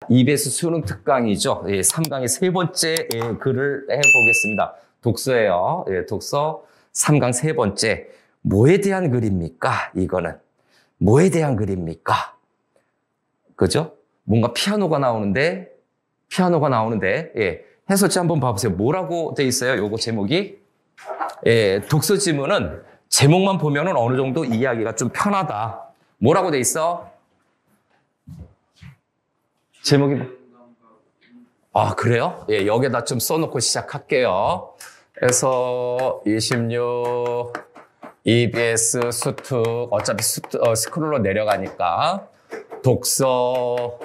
EBS 수능 특강이죠. 3강의 세 번째 글을 해보겠습니다. 독서예요. 독서 3강 세 번째. 뭐에 대한 글입니까? 이거는. 뭐에 대한 글입니까? 그죠? 뭔가 피아노가 나오는데, 해설지 한번 봐보세요. 뭐라고 돼 있어요? 요거 제목이? 독서 지문은 제목만 보면은 어느 정도 이해하기가 좀 편하다. 뭐라고 돼 있어? 제목이 그래요? 여기다 좀 써놓고 시작할게요. 그래서 26 EBS 수특 어차피 스크롤로 내려가니까 독서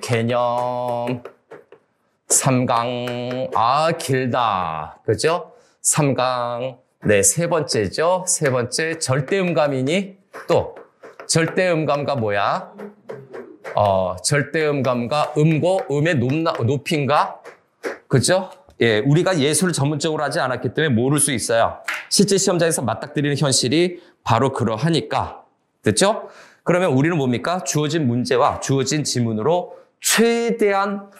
개념 3강 길다. 그죠? 3강 세 번째죠. 세 번째 절대음감이니 또 절대음감과 뭐야? 절대음감과 음고, 음의 높임과, 그죠? 우리가 예술을 전문적으로 하지 않았기 때문에 모를 수 있어요. 실제 시험장에서 맞닥뜨리는 현실이 바로 그러하니까. 됐죠? 그러면 우리는 뭡니까? 주어진 문제와 주어진 지문으로 최대한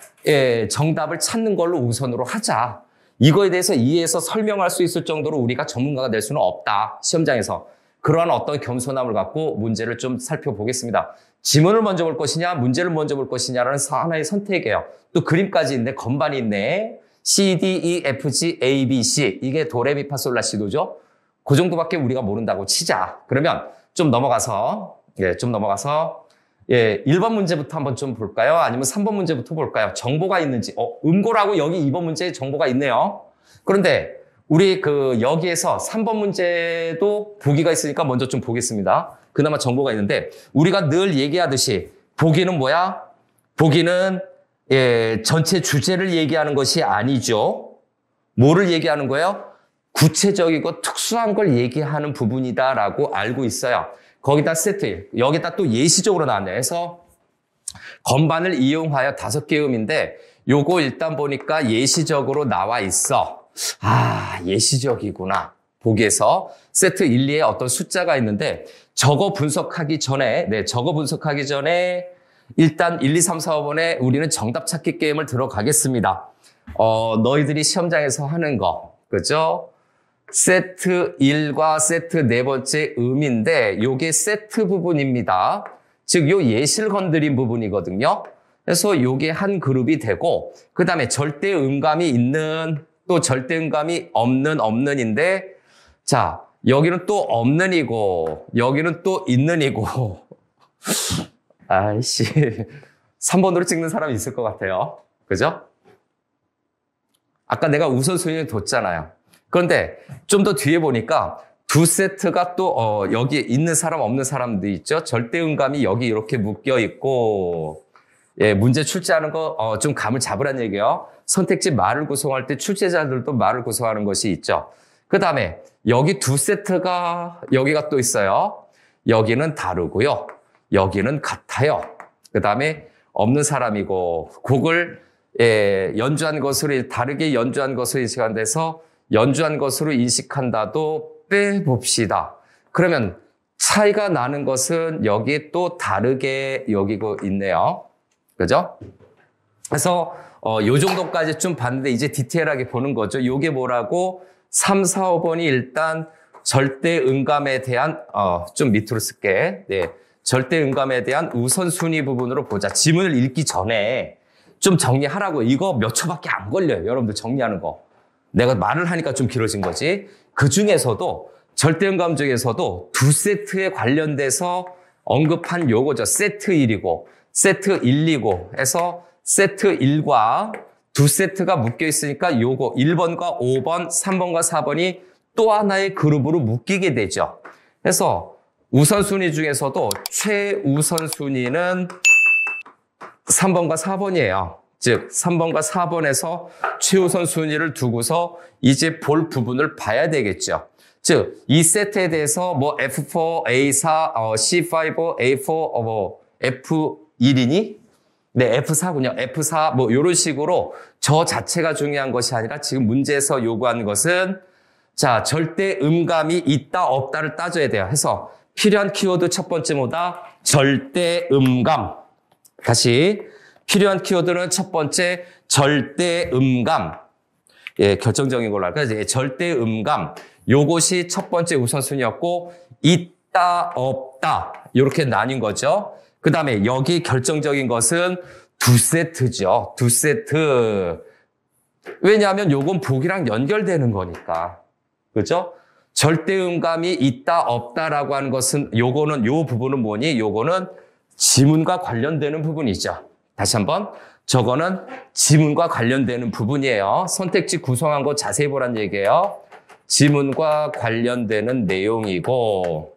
정답을 찾는 걸로 우선으로 하자. 이거에 대해서 이해해서 설명할 수 있을 정도로 우리가 전문가가 될 수는 없다. 시험장에서. 그러한 어떤 겸손함을 갖고 문제를 좀 살펴보겠습니다. 지문을 먼저 볼 것이냐, 문제를 먼저 볼 것이냐라는 하나의 선택이에요. 또 그림까지 있네, 건반이 있네. C, D, E, F, G, A, B, C. 이게 도레미파솔라시도죠. 그 정도밖에 우리가 모른다고 치자. 그러면 좀 넘어가서 1번 문제부터 한번 좀 볼까요? 아니면 3번 문제부터 볼까요? 정보가 있는지. 음고라고 여기 2번 문제에 정보가 있네요. 그런데 우리 여기에서 3번 문제도 보기가 있으니까 먼저 좀 보겠습니다. 그나마 정보가 있는데 우리가 늘 얘기하듯이 보기는 뭐야? 보기는 전체 주제를 얘기하는 것이 아니죠. 뭐를 얘기하는 거예요? 구체적이고 특수한 걸 얘기하는 부분이다라고 알고 있어요. 거기다 세트, 여기다 또 예시적으로 나왔네요. 그래서 건반을 이용하여 5개 음인데 요거 일단 보니까 예시적으로 나와 있어. 예시적이구나. 보기에서 세트 1, 2에 어떤 숫자가 있는데 저거 분석하기 전에 일단 1, 2, 3, 4, 5번에 우리는 정답 찾기 게임을 들어가겠습니다. 너희들이 시험장에서 하는 거, 그죠? 세트 1과 세트 네 번째 음인데 요게 세트 부분입니다. 즉 요 예시를 건드린 부분이거든요. 그래서 요게 한 그룹이 되고 그 다음에 절대 음감이 있는 또 절대 음감이 없는인데 자 여기는 또 없는이고 여기는 또 있는이고 아이씨 3번으로 찍는 사람이 있을 것 같아요. 그죠? 아까 내가 우선순위를 뒀잖아요. 그런데 좀 더 뒤에 보니까 두 세트가 또 여기 있는 사람 없는 사람도 있죠. 절대 음감이 여기 이렇게 묶여 있고 문제 출제하는 거 좀 감을 잡으란 얘기예요. 선택지 말을 구성할 때 출제자들도 말을 구성하는 것이 있죠. 그 다음에 여기 두 세트가 여기가 또 있어요. 여기는 다르고요. 여기는 같아요. 그 다음에 없는 사람이고 곡을 연주한 것으로 다르게 연주한 것으로 인식한데서 연주한 것으로 인식한다도 빼봅시다. 그러면 차이가 나는 것은 여기 또 다르게 여기고 있네요. 그죠? 그래서 요 정도까지 좀 봤는데 이제 디테일하게 보는 거죠. 요게 뭐라고? 3, 4, 5번이 일단 절대 음감에 대한 좀 밑으로 쓸게. 절대 음감에 대한 우선순위 부분으로 보자. 지문을 읽기 전에 좀 정리하라고. 이거 몇 초밖에 안 걸려요. 여러분들 정리하는 거. 내가 말을 하니까 좀 길어진 거지. 그 중에서도 절대음감 중에서도 두 세트에 관련돼서 언급한 요거죠. 세트 1이고 세트 1, 2고 해서 세트 1과 두 세트가 묶여 있으니까 요거 1번과 5번, 3번과 4번이 또 하나의 그룹으로 묶이게 되죠. 그래서 우선순위 중에서도 최우선순위는 3번과 4번이에요. 즉 3번과 4번에서 최우선 순위를 두고서 이제 볼 부분을 봐야 되겠죠. 즉 이 세트에 대해서 뭐 F4, A4, C5, A4, F1이니? 네, F4군요. F4 뭐 이런 식으로 저 자체가 중요한 것이 아니라 지금 문제에서 요구하는 것은 자 절대 음감이 있다 없다를 따져야 돼요. 해서 필요한 키워드 첫 번째 뭐다? 절대 음감. 다시 필요한 키워드는 첫 번째 절대음감. 예, 결정적인 걸로 할까요? 예, 절대음감. 요것이 첫 번째 우선순위였고 있다 없다 이렇게 나뉜 거죠. 그 다음에 여기 결정적인 것은 두 세트죠. 두 세트. 왜냐하면 요건 보기랑 연결되는 거니까. 그죠? 절대음감이 있다 없다라고 하는 것은 요거는 요 부분은 뭐니? 요거는 지문과 관련되는 부분이죠. 다시 한번 저거는 지문과 관련되는 부분이에요. 선택지 구성한 거 자세히 보란 얘기예요. 지문과 관련되는 내용이고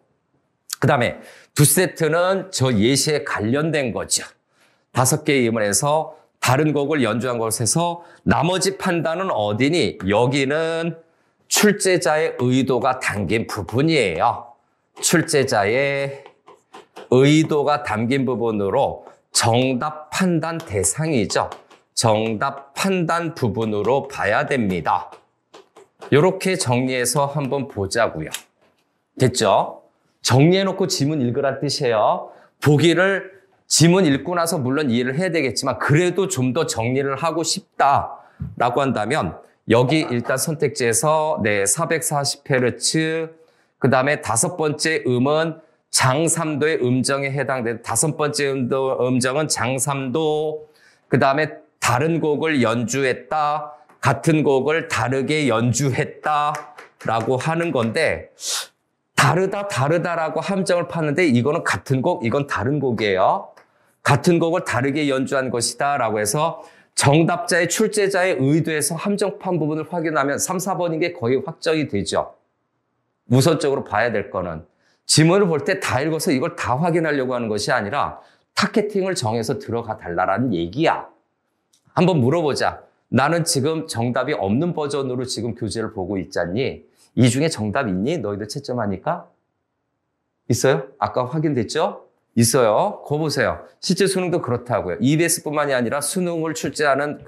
그 다음에 두 세트는 저 예시에 관련된 거죠. 5개의 예문에서 다른 곡을 연주한 것에서 나머지 판단은 어디니? 여기는 출제자의 의도가 담긴 부분이에요. 출제자의 의도가 담긴 부분으로 정답 판단 대상이죠. 정답 판단 부분으로 봐야 됩니다. 이렇게 정리해서 한번 보자고요. 됐죠? 정리해놓고 지문 읽으란 뜻이에요. 보기를 지문 읽고 나서 물론 이해를 해야 되겠지만 그래도 좀 더 정리를 하고 싶다라고 한다면 여기 일단 선택지에서 440Hz 그 다음에 5번째 음은 장3도의 음정에 해당되는 5번째 음정은 장3도 그 다음에 다른 곡을 연주했다 같은 곡을 다르게 연주했다라고 하는 건데 다르다라고 함정을 팠는데 이거는 같은 곡, 이건 다른 곡이에요. 같은 곡을 다르게 연주한 것이다 라고 해서 정답자의 출제자의 의도에서 함정 판 부분을 확인하면 3, 4번인 게 거의 확정이 되죠. 우선적으로 봐야 될 거는 지문을 볼 때 다 읽어서 이걸 다 확인하려고 하는 것이 아니라 타겟팅을 정해서 들어가 달라라는 얘기야. 한번 물어보자. 나는 지금 정답이 없는 버전으로 지금 교재를 보고 있잖니? 이 중에 정답 있니? 너희들 채점하니까? 있어요? 아까 확인됐죠? 있어요. 그거 보세요. 실제 수능도 그렇다고요. EBS뿐만이 아니라 수능을 출제하는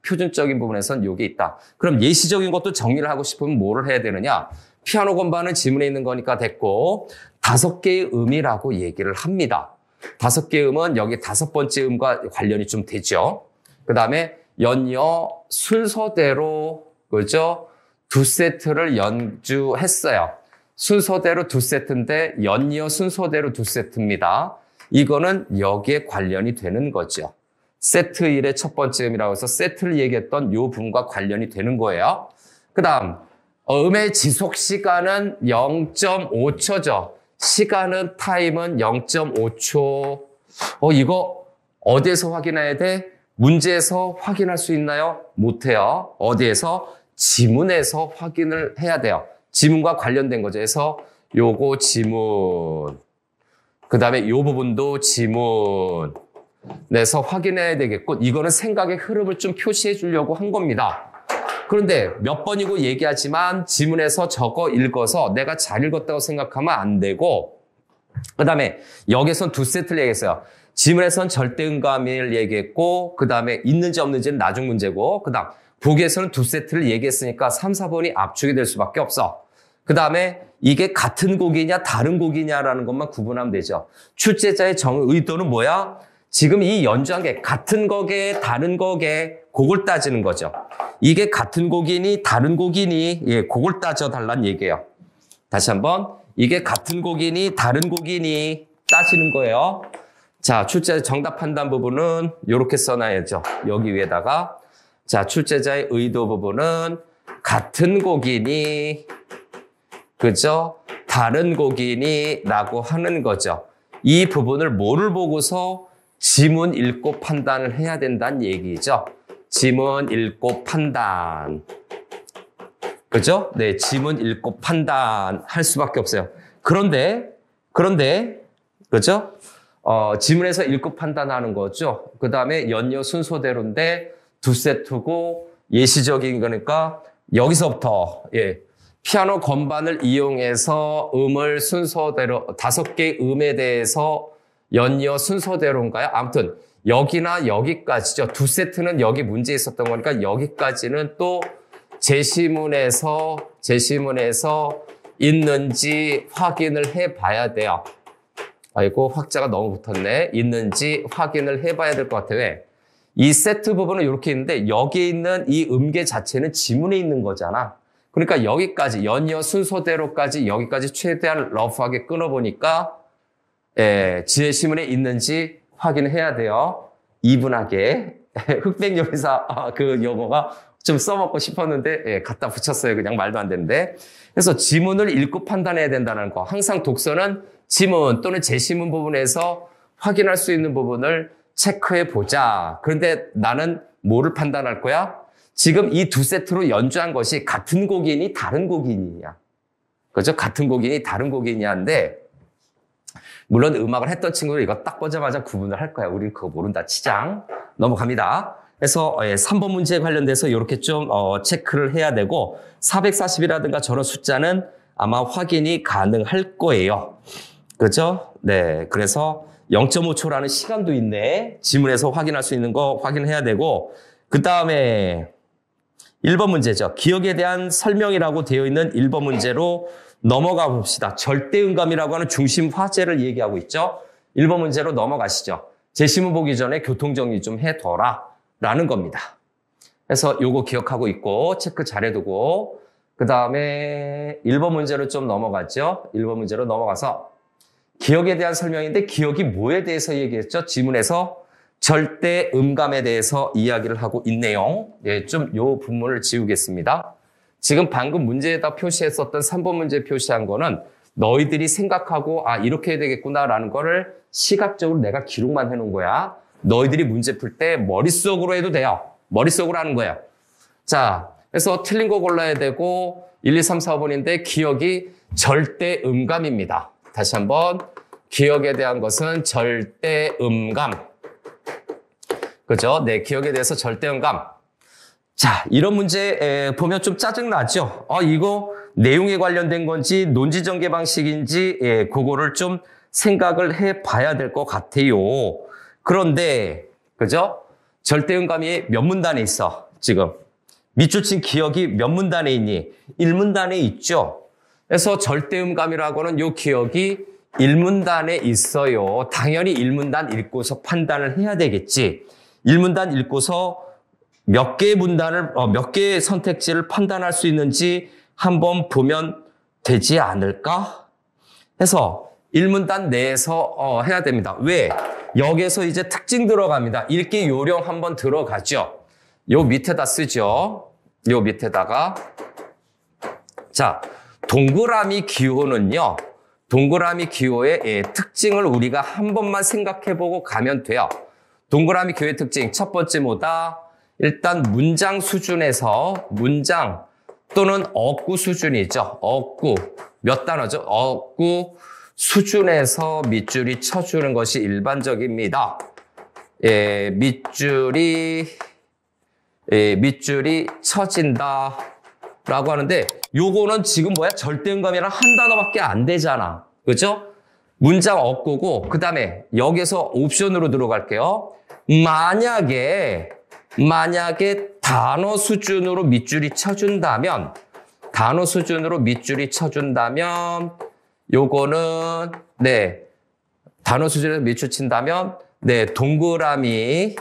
표준적인 부분에선 이게 있다. 그럼 예시적인 것도 정리를 하고 싶으면 뭐를 해야 되느냐? 피아노 건반은 지문에 있는 거니까 됐고 5개의 음이라고 얘기를 합니다. 5개의 음은 여기 5번째 음과 관련이 좀 되죠. 그 다음에 연이어 순서대로 그죠? 2세트를 연주했어요. 순서대로 2세트인데 연이어 순서대로 2세트입니다. 이거는 여기에 관련이 되는 거죠. 세트 1의 첫 번째 음이라고 해서 세트를 얘기했던 요 부분과 관련이 되는 거예요. 그 다음 음의 지속 시간은 0.5초죠. 시간은 타임은 0.5초. 이거 어디에서 확인해야 돼? 문제에서 확인할 수 있나요? 못해요. 어디에서? 지문에서 확인을 해야 돼요. 지문과 관련된 거죠. 그래서 요거 지문, 그 다음에 요 부분도 지문 내서 확인해야 되겠고 이거는 생각의 흐름을 좀 표시해 주려고 한 겁니다. 그런데 몇 번이고 얘기하지만 지문에서 저거 읽어서 내가 잘 읽었다고 생각하면 안 되고 그 다음에 여기선 2세트를 얘기했어요. 지문에선 절대음감을 얘기했고 그 다음에 있는지 없는지는 나중 문제고 그 다음 보기에서는 2세트를 얘기했으니까 3, 4번이 압축이 될 수밖에 없어. 그 다음에 이게 같은 곡이냐 다른 곡이냐라는 것만 구분하면 되죠. 출제자의 의도는 뭐야? 지금 이 연주한 게 같은 곡에 다른 곡에 곡을 따지는 거죠. 이게 같은 곡이니 다른 곡이니 예, 곡을 따져달라는 얘기예요. 다시 한번 이게 같은 곡이니 다른 곡이니 따지는 거예요. 자, 출제자 정답 판단 부분은 이렇게 써놔야죠. 여기 위에다가 자, 출제자의 의도 부분은 같은 곡이니 그죠? 다른 곡이니 라고 하는 거죠. 이 부분을 뭐를 보고서 지문 읽고 판단을 해야 된다는 얘기죠. 지문 읽고 판단. 그죠? 네, 지문 읽고 판단할 수밖에 없어요. 그런데, 그죠? 지문에서 읽고 판단하는 거죠. 그 다음에 연이어 순서대로인데 2세트고 예시적인 거니까 여기서부터, 예. 피아노 건반을 이용해서 음을 순서대로 5개의 음에 대해서 연이어 순서대로인가요? 아무튼 여기나 여기까지죠. 2세트는 여기 문제 있었던 거니까 여기까지는 또 제시문에서 있는지 확인을 해봐야 돼요. 아이고, 확자가 너무 붙었네. 있는지 확인을 해봐야 될 것 같아요. 왜? 이 세트 부분은 이렇게 있는데 여기에 있는 이 음계 자체는 지문에 있는 거잖아. 그러니까 여기까지 연이어 순서대로까지 여기까지 최대한 러프하게 끊어보니까 지혜시문에 있는지 확인해야 돼요. 이분하게. 흑백요리사 그 용어가 좀 써먹고 싶었는데 갖다 붙였어요. 그냥 말도 안 되는데. 그래서 지문을 읽고 판단해야 된다는 거. 항상 독서는 지문 또는 제시문 부분에서 확인할 수 있는 부분을 체크해 보자. 그런데 나는 뭐를 판단할 거야? 지금 이 두 세트로 연주한 것이 같은 곡이니 다른 곡이냐. 그죠? 같은 곡이니 다른 곡이냐인데 물론 음악을 했던 친구들 이거 딱 보자마자 구분을 할 거야. 우린 그거 모른다. 치장. 넘어갑니다. 그래서 3번 문제에 관련돼서 이렇게 좀 체크를 해야 되고 440이라든가 저런 숫자는 아마 확인이 가능할 거예요. 그죠? 네. 그래서 0.5초라는 시간도 있네. 지문에서 확인할 수 있는 거 확인해야 되고 그 다음에 1번 문제죠. 기억에 대한 설명이라고 되어 있는 1번 문제로 넘어가 봅시다. 절대음감이라고 하는 중심 화제를 얘기하고 있죠. 1번 문제로 넘어가시죠. 제시문 보기 전에 교통정리 좀 해둬라 라는 겁니다. 그래서 요거 기억하고 있고 체크 잘해두고 그 다음에 1번 문제로 좀 넘어갔죠. 1번 문제로 넘어가서 기억에 대한 설명인데 기억이 뭐에 대해서 얘기했죠? 지문에서 절대 음감에 대해서 이야기를 하고 있네요. 좀 요 부분을 지우겠습니다. 지금 방금 문제에다 표시했었던 3번 문제 표시한 거는 너희들이 생각하고 이렇게 해야 되겠구나라는 거를 시각적으로 내가 기록만 해놓은 거야. 너희들이 문제 풀 때 머릿속으로 해도 돼요. 머릿속으로 하는 거예요. 자, 그래서 틀린 거 골라야 되고 1, 2, 3, 4번인데 기억이 절대 음감입니다. 다시 한번 기억에 대한 것은 절대 음감. 그죠? 네, 기억에 대해서 절대 음감. 자, 이런 문제 보면 좀 짜증나죠? 이거 내용에 관련된 건지 논지전개 방식인지 그거를 좀 생각을 해봐야 될 것 같아요. 그런데 그죠? 절대음감이 몇 문단에 있어? 지금 밑줄 친 기억이 몇 문단에 있니? 1문단에 있죠? 그래서 절대음감이라고는 요 기억이 1문단에 있어요. 당연히 1문단 읽고서 판단을 해야 되겠지. 1문단 읽고서 몇 개의 문단을, 몇 개의 선택지를 판단할 수 있는지 한번 보면 되지 않을까? 해서 1문단 내에서 해야 됩니다. 왜? 여기에서 이제 특징 들어갑니다. 읽기 요령 한번 들어가죠. 요 밑에다 쓰죠. 요 밑에다가. 자, 동그라미 기호는요. 동그라미 기호의 특징을 우리가 한 번만 생각해보고 가면 돼요. 동그라미 기호의 특징 첫 번째 뭐다? 일단 문장 수준에서 문장 또는 어구 수준이죠. 어구 몇 단어죠? 어구 수준에서 밑줄이 쳐주는 것이 일반적입니다. 밑줄이 쳐진다 라고 하는데 요거는 지금 뭐야? 절대음감이랑 한 단어밖에 안 되잖아. 그죠? 문장 어구고 그 다음에 여기서 옵션으로 들어갈게요. 만약에 단어 수준으로 밑줄이 쳐준다면 요거는 단어 수준에서 밑줄 친다면 동그라미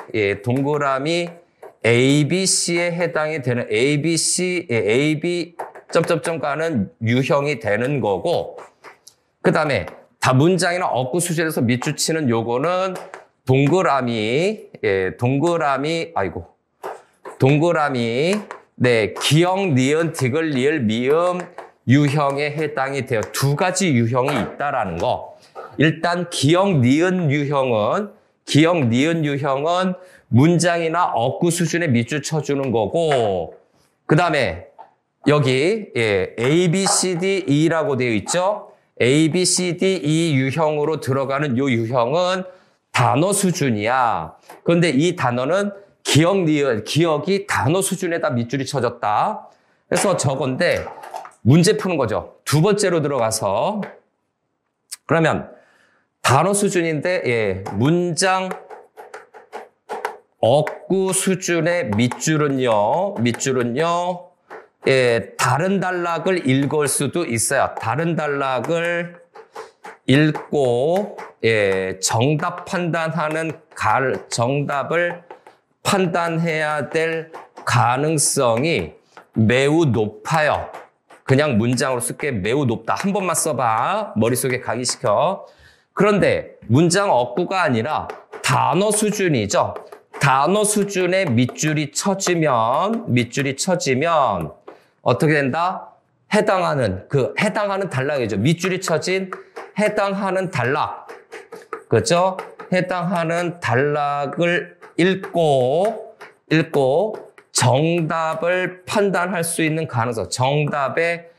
ABC에 해당이 되는 AB 점점점 가는 유형이 되는 거고 그 다음에 다 문장이나 어구 수준에서 밑줄 치는 요거는 동그라미 기역, 니은, 디귿, 리을, 미음 유형에 해당이 돼요. 두 가지 유형이 있다라는 거. 일단 기역, 니은 유형은 문장이나 어구 수준에 밑줄 쳐주는 거고 그 다음에 여기 A, B, C, D, E라고 되어 있죠. A, B, C, D, E 유형으로 들어가는 요 유형은 단어 수준이야. 그런데 이 단어는 기역, 니은, 기역이 단어 수준에다 밑줄이 쳐졌다. 그래서 저건데 문제 푸는 거죠. 두 번째로 들어가서 그러면 단어 수준인데 문장 어구 수준의 밑줄은요 다른 단락을 읽을 수도 있어요. 다른 단락을 읽고 정답 판단하는 정답을 판단해야 될 가능성이 매우 높아요. 그냥 문장으로 쓸게 매우 높다. 한 번만 써봐. 머릿속에 각인시켜. 그런데 문장 어구가 아니라 단어 수준이죠. 단어 수준의 밑줄이 쳐지면 어떻게 된다? 해당하는 단락이죠. 밑줄이 쳐진 해당하는 단락. 그렇죠? 해당하는 단락을 읽고 정답을 판단할 수 있는 가능성, 정답의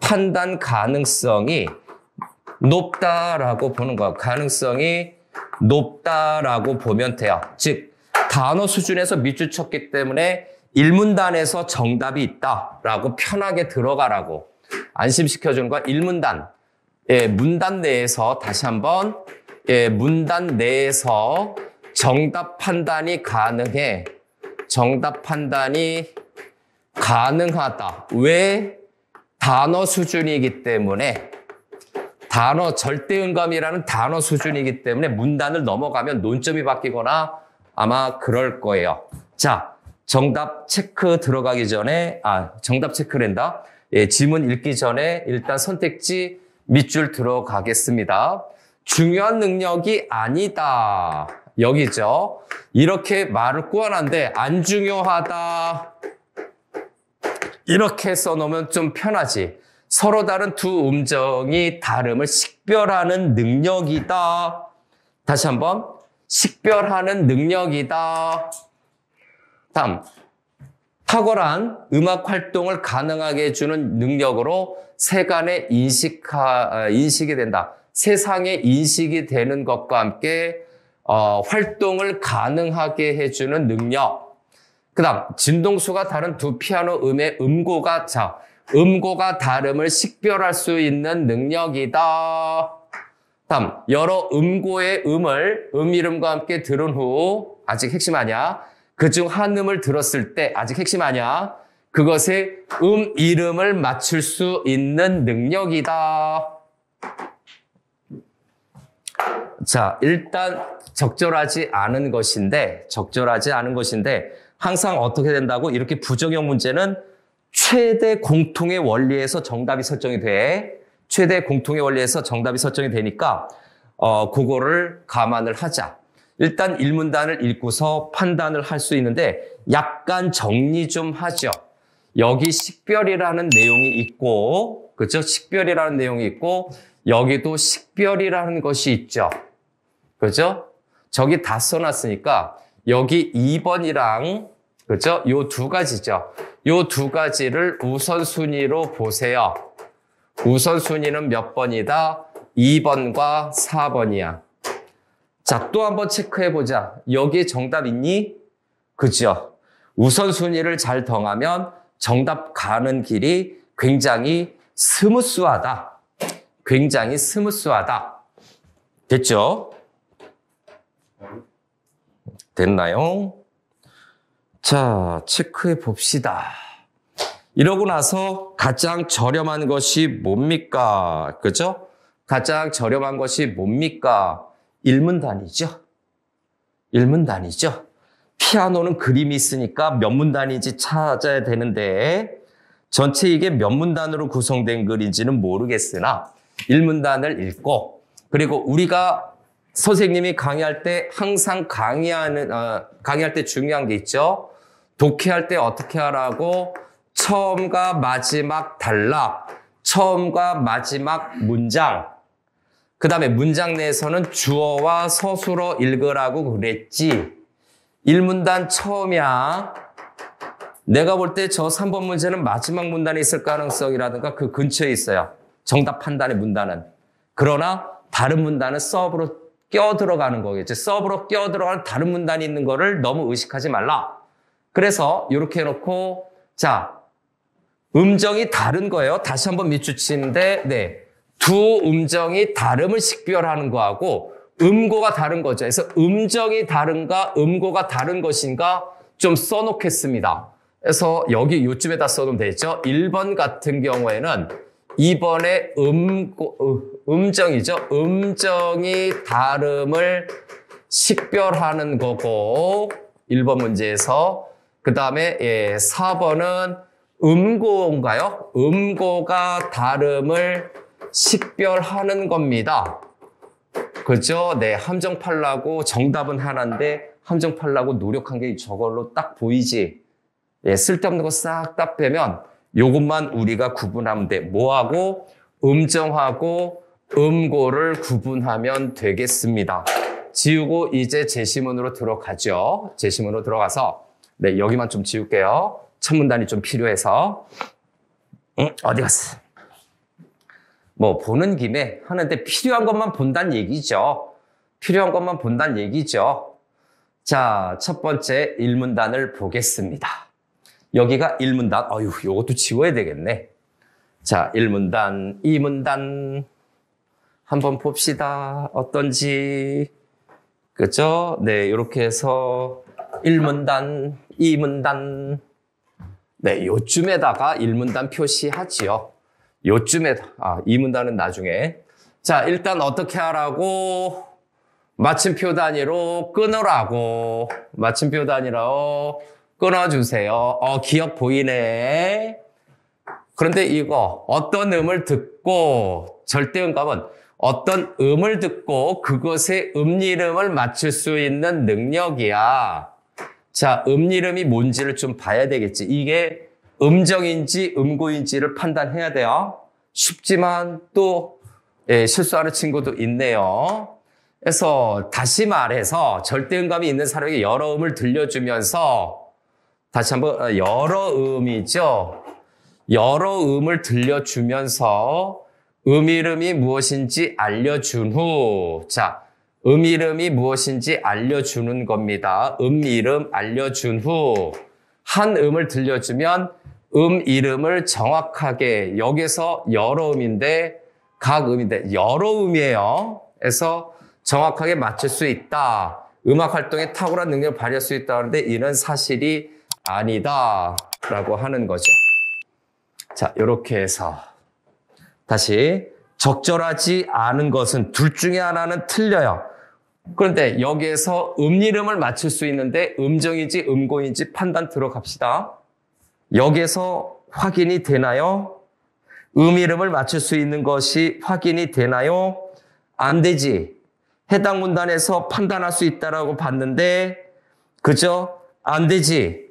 판단 가능성이 높다라고 보는 거야. 가능성이 높다라고 보면 돼요. 즉, 단어 수준에서 밑줄 쳤기 때문에 일문단에서 정답이 있다라고 편하게 들어가라고 안심시켜주는 거야. 일문단. 문단 내에서 다시 한번 문단 내에서 정답 판단이 가능해. 정답 판단이 가능하다. 왜? 단어 수준이기 때문에 절대음감이라는 단어 수준이기 때문에 문단을 넘어가면 논점이 바뀌거나 아마 그럴 거예요. 자, 정답 체크 들어가기 전에, 정답 체크랜다. 지문 읽기 전에 일단 선택지 밑줄 들어가겠습니다. 중요한 능력이 아니다. 여기죠. 이렇게 말을 꾸어놨는데 안 중요하다. 이렇게 써놓으면 좀 편하지. 서로 다른 두 음정이 다름을 식별하는 능력이다. 다시 한번. 식별하는 능력이다. 다음. 탁월한 음악 활동을 가능하게 해주는 능력으로 세간의 인식이 된다. 세상의 인식이 되는 것과 함께 활동을 가능하게 해주는 능력. 그 다음, 진동수가 다른 두 피아노 음의 음고가 다름을 식별할 수 있는 능력이다. 다음, 여러 음고의 음 이름과 함께 들은 후, 아직 핵심 아니야. 그중 한 음을 들었을 때, 아직 핵심 아니야. 그것의 이름을 맞출 수 있는 능력이다. 자, 일단 적절하지 않은 것인데 항상 어떻게 된다고? 이렇게 부정형 문제는 최대 공통의 원리에서 정답이 설정이 돼. 최대 공통의 원리에서 정답이 설정이 되니까 그거를 감안을 하자. 일단 일문단을 읽고서 판단을 할 수 있는데 약간 정리 좀 하죠. 여기 식별이라는 내용이 있고, 그렇죠? 식별이라는 내용이 있고 여기도 식별이라는 것이 있죠. 그렇죠? 저기 다 써놨으니까 여기 2번이랑 그렇죠? 요 두 가지죠. 요 두 가지를 우선순위로 보세요. 우선순위는 몇 번이다? 2번과 4번이야. 자, 또 한번 체크해보자. 여기에 정답 있니? 그죠? 우선순위를 잘 정하면 정답 가는 길이 굉장히 스무스하다. 굉장히 스무스하다. 됐죠? 됐나요? 자, 체크해 봅시다. 이러고 나서 가장 저렴한 것이 뭡니까? 그죠? 가장 저렴한 것이 뭡니까? 일문단이죠. 일문단이죠. 피아노는 그림이 있으니까 몇 문단인지 찾아야 되는데 전체 이게 몇 문단으로 구성된 글인지는 모르겠으나 일문단을 읽고 그리고 우리가 선생님이 강의할 때 항상 강의할 때 중요한 게 있죠. 독해할 때 어떻게 하라고? 처음과 마지막 단락, 처음과 마지막 문장, 그 다음에 문장 내에서는 주어와 서술어 읽으라고 그랬지. 일문단 처음이야. 내가 볼 때 저 3번 문제는 마지막 문단에 있을 가능성이라든가 그 근처에 있어요. 정답 판단의 문단은. 그러나 다른 문단은 서브로 껴들어가는 거겠지. 서브로 껴들어가는 다른 문단이 있는 거를 너무 의식하지 말라. 그래서 이렇게 해놓고 자, 음정이 다른 거예요. 다시 한번 밑줄 치는데 네, 두 음정이 다름을 식별하는 거하고 음고가 다른 거죠. 그래서 음정이 다른가 음고가 다른 것인가 좀 써놓겠습니다. 그래서 여기 요쯤에다 써놓으면 되겠죠. 1번 같은 경우에는 2번에 음정이죠. 음정이 다름을 식별하는 거고 1번 문제에서 그 다음에 4번은 음고인가요? 음고가 다름을 식별하는 겁니다. 그죠? 네, 함정팔라고 정답은 하나인데 함정팔라고 노력한 게 저걸로 딱 보이지? 예, 쓸데없는 거 싹 다 빼면 요것만 우리가 구분하면 돼. 뭐하고? 음정하고 음고를 구분하면 되겠습니다. 지우고 이제 제시문으로 들어가죠. 제시문으로 들어가서 네, 여기만 좀 지울게요. 첫 문단이 좀 필요해서. 어디 갔어? 뭐 보는 김에 하는데 필요한 것만 본다는 얘기죠. 필요한 것만 본다는 얘기죠. 자, 첫 번째 1문단을 보겠습니다. 여기가 1문단. 요것도 지워야 되겠네. 자, 1문단, 2문단. 한번 봅시다. 어떤지. 그죠? 네, 이렇게 해서 1문단, 2문단. 네, 요쯤에다가 1문단 표시하지요. 요쯤에다. 2문단은 나중에. 자, 일단 어떻게 하라고? 마침표 단위로 끊으라고. 마침표 단위로 끊어주세요. 기억 보이네. 그런데 이거 어떤 음을 듣고 절대음감은 어떤 음을 듣고 그것의 음이름을 맞출 수 있는 능력이야. 자, 음이름이 뭔지를 좀 봐야 되겠지. 이게 음정인지 음고인지를 판단해야 돼요. 쉽지만 또 실수하는 친구도 있네요. 그래서 다시 말해서 절대음감이 있는 사람에게 여러 음을 들려주면서 다시 한번 여러 음이죠. 여러 음을 들려주면서 음이름이 무엇인지 알려준 후 자, 음이름이 무엇인지 알려주는 겁니다. 음이름 알려준 후 한 음을 들려주면 음이름을 정확하게 여기서 여러 음인데 각 음인데 여러 음이에요. 그래서 정확하게 맞출 수 있다. 음악 활동에 탁월한 능력을 발휘할 수 있다는데 이는 사실이 아니다라고 하는 거죠. 자, 이렇게 해서 다시 적절하지 않은 것은 둘 중에 하나는 틀려요. 그런데 여기에서 음이름을 맞출 수 있는데 음정인지 음고인지 판단 들어갑시다. 여기에서 확인이 되나요? 음이름을 맞출 수 있는 것이 확인이 되나요? 안 되지. 해당 문단에서 판단할 수 있다라고 봤는데 그죠? 안 되지.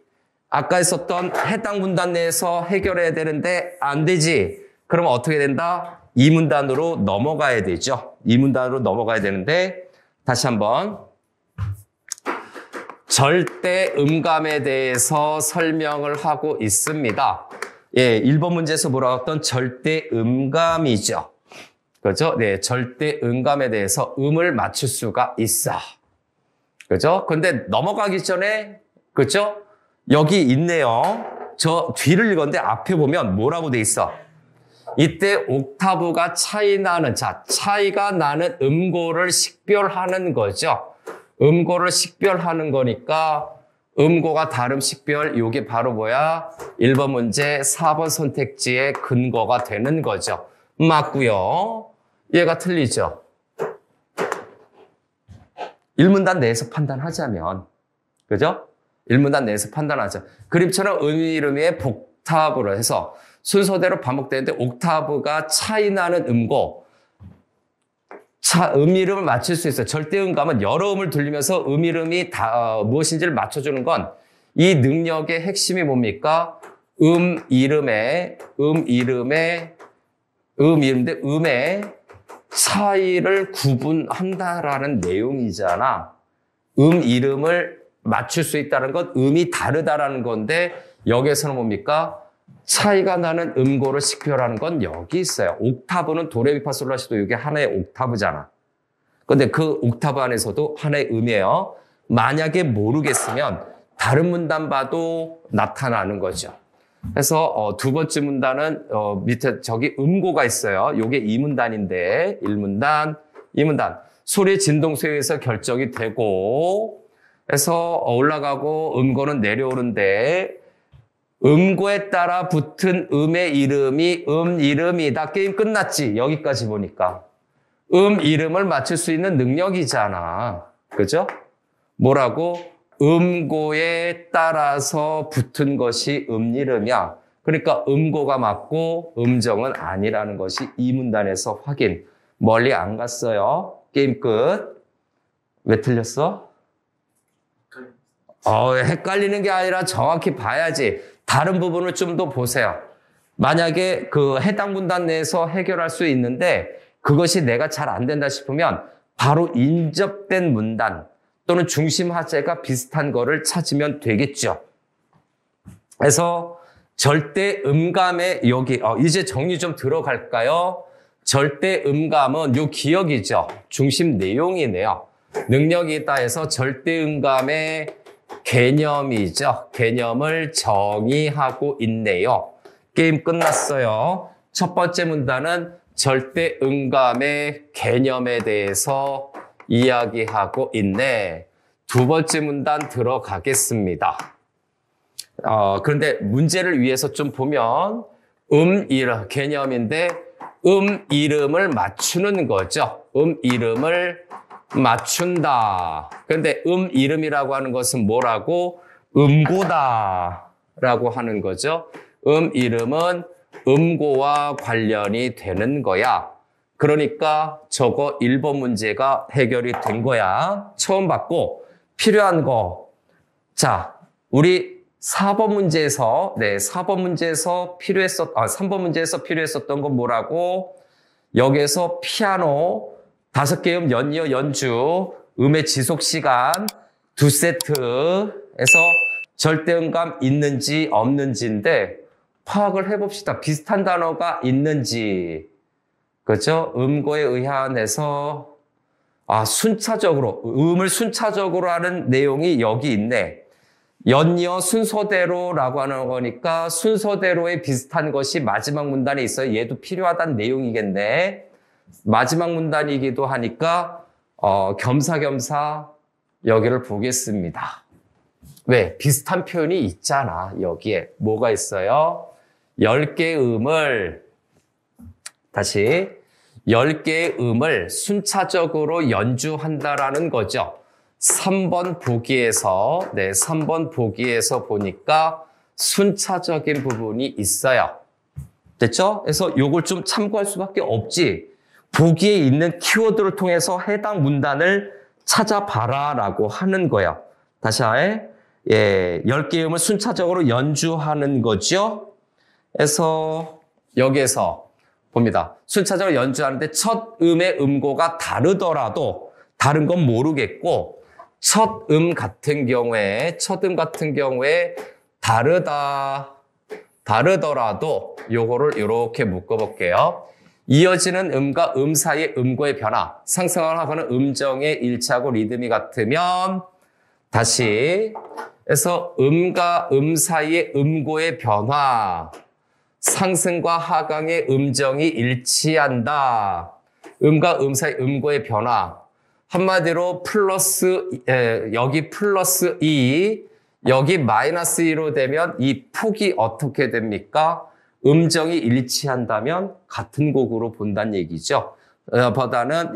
아까 했었던 해당 문단 내에서 해결해야 되는데 안 되지. 그러면 어떻게 된다? 2문단으로 넘어가야 되죠. 2문단으로 넘어가야 되는데 다시 한번 절대 음감에 대해서 설명을 하고 있습니다. 예, 1번 문제에서 뭐라고 했던 절대 음감이죠. 그죠? 네, 절대 음감에 대해서 음을 맞출 수가 있어. 그죠? 근데 넘어가기 전에 그죠? 여기 있네요. 저 뒤를 읽었는데 앞에 보면 뭐라고 돼 있어? 이때 옥타브가 차이가 나는 음고를 식별하는 거죠. 음고를 식별하는 거니까 음고가 다름 식별, 이게 바로 뭐야? 1번 문제 4번 선택지의 근거가 되는 거죠. 맞고요. 얘가 틀리죠. 1문단 내에서 판단하자면 그죠? 1문단 내에서 판단하자. 그림처럼 음이름의 복탑으로 해서 순서대로 반복되는데 옥타브가 차이나는 음고 음이름을 맞출 수 있어요. 절대음감은 여러 음을 들리면서 음이름이 무엇인지를 맞춰주는 건 이 능력의 핵심이 뭡니까? 음의 차이를 구분한다라는 내용이잖아. 이름을 맞출 수 있다는 건 음이 다르다라는 건데 여기에서는 뭡니까? 차이가 나는 음고를 식별하는 건 여기 있어요. 옥타브는 도레미파솔라시도 이게 하나의 옥타브잖아. 근데 그 옥타브 안에서도 하나의 음이에요. 만약에 모르겠으면 다른 문단 봐도 나타나는 거죠. 그래서 두 번째 문단은 밑에 저기 음고가 있어요. 요게 2문단인데 1문단, 2문단. 소리의 진동수에 의해서 결정이 되고 그래서 올라가고 음고는 내려오는데 음고에 따라 붙은 음의 이름이 이름이다. 게임 끝났지. 여기까지 보니까. 이름을 맞출 수 있는 능력이잖아. 그죠? 뭐라고? 음고에 따라서 붙은 것이 이름이야. 그러니까 음고가 맞고 음정은 아니라는 것이 이 문단에서 확인. 멀리 안 갔어요. 게임 끝. 왜 틀렸어? 헷갈리는 게 아니라 정확히 봐야지. 다른 부분을 좀 더 보세요. 만약에 그 해당 문단 내에서 해결할 수 있는데 그것이 내가 잘 안 된다 싶으면 바로 인접된 문단 또는 중심 하재가 비슷한 거를 찾으면 되겠죠. 그래서 절대 음감의 여기 이제 정리 좀 들어갈까요? 절대 음감은 요 기억이죠. 중심 내용이네요. 능력이 있다 해서 절대 음감의 개념이죠. 개념을 정의하고 있네요. 게임 끝났어요. 첫 번째 문단은 절대 음감의 개념에 대해서 이야기하고 있네. 두 번째 문단 들어가겠습니다. 그런데 문제를 위해서 좀 보면 이름 개념인데 이름을 맞추는 거죠. 이름을 맞춘다. 그런데 이름이라고 하는 것은 뭐라고? 음고다라고 하는 거죠. 이름은 음고와 관련이 되는 거야. 그러니까 저거 1번 문제가 해결이 된 거야. 처음 봤고 필요한 거. 자, 우리 4번 문제에서 4번 문제에서 3번 문제에서 필요했었던 건 뭐라고? 여기에서 피아노 5개 음 연이어 연주, 음의 지속 시간 2세트에서 절대 음감 있는지 없는지인데 파악을 해봅시다. 비슷한 단어가 있는지. 그렇죠? 음고에 의한해서 순차적으로 음을 순차적으로 하는 내용이 여기 있네. 연이어 순서대로라고 하는 거니까 순서대로에 비슷한 것이 마지막 문단에 있어요. 얘도 필요하다는 내용이겠네. 마지막 문단이기도 하니까 겸사겸사 여기를 보겠습니다. 왜? 비슷한 표현이 있잖아. 여기에 뭐가 있어요? 10개의 음을 다시 10개의 음을 순차적으로 연주한다라는 거죠. 3번 보기에서 3번 보기에서 보니까 순차적인 부분이 있어요. 됐죠? 그래서 요걸 좀 참고할 수밖에 없지. 보기에 있는 키워드를 통해서 해당 문단을 찾아봐라라고 하는 거예요. 다시 10개의 음을 순차적으로 연주하는 거죠. 그래서 여기에서 봅니다. 순차적으로 연주하는데 첫 음의 음고가 다르더라도 다른 건 모르겠고 첫 음 같은 경우에 다르더라도 요거를 이렇게 묶어볼게요. 이어지는 음과 음 사이의 음고의 변화, 상승하거나 음정의 일치하고 리듬이 같으면 다시 해서 음과 음 사이의 음고의 변화, 상승과 하강의 음정이 일치한다. 음과 음 사이 음고의 변화. 한마디로 여기 플러스 2, 여기 마이너스 2로 되면 이 폭이 어떻게 됩니까? 음정이 일치한다면 같은 곡으로 본다는 얘기죠. 보다는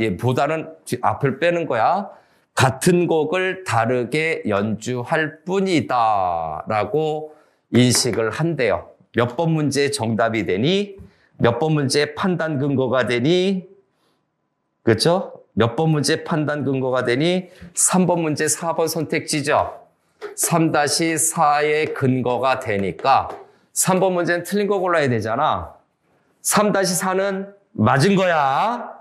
앞을 빼는 거야. 같은 곡을 다르게 연주할 뿐이다 라고 인식을 한대요. 몇 번 문제의 정답이 되니? 몇 번 문제의 판단 근거가 되니? 그렇죠? 몇 번 문제 판단 근거가 되니? 3번 문제 4번 선택지죠. 3-4의 근거가 되니까 3번 문제는 틀린 거 골라야 되잖아. 3-4는 맞은 거야.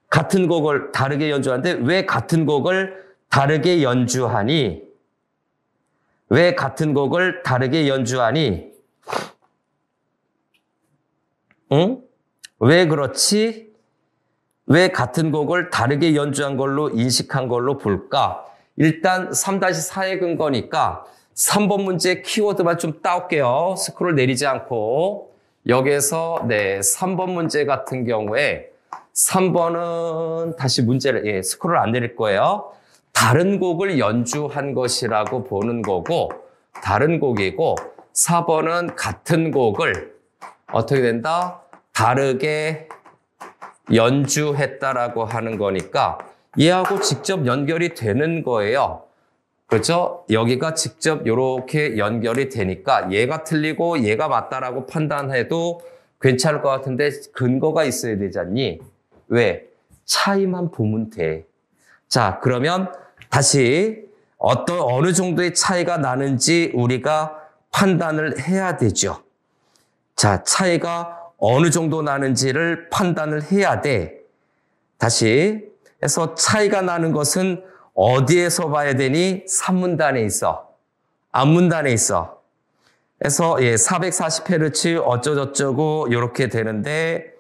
같은 곡을 다르게 연주하는데 왜 같은 곡을 다르게 연주하니? 왜 같은 곡을 다르게 연주하니? 응? 왜 그렇지? 왜 같은 곡을 다르게 연주한 걸로 인식한 걸로 볼까? 일단 3-4의 근거니까 3번 문제 키워드만 좀 따올게요. 스크롤 내리지 않고. 여기에서 3번 문제 같은 경우에 3번은 다시 문제를 스크롤 안 내릴 거예요. 다른 곡을 연주한 것이라고 보는 거고 다른 곡이고 4번은 같은 곡을 어떻게 된다? 다르게 연주했다라고 하는 거니까 얘하고 직접 연결이 되는 거예요. 그렇죠? 여기가 직접 이렇게 연결이 되니까 얘가 틀리고 얘가 맞다라고 판단해도 괜찮을 것 같은데 근거가 있어야 되지 않니? 왜? 차이만 보면 돼. 자, 그러면 다시 어느 정도의 차이가 나는지 우리가 판단을 해야 되죠. 자, 차이가 어느 정도 나는지를 판단을 해야 돼. 다시 해서 차이가 나는 것은 어디에서 봐야 되니? 산문단에 있어. 앞문단에 있어. 그래서 440Hz 어쩌고저쩌고 이렇게 되는데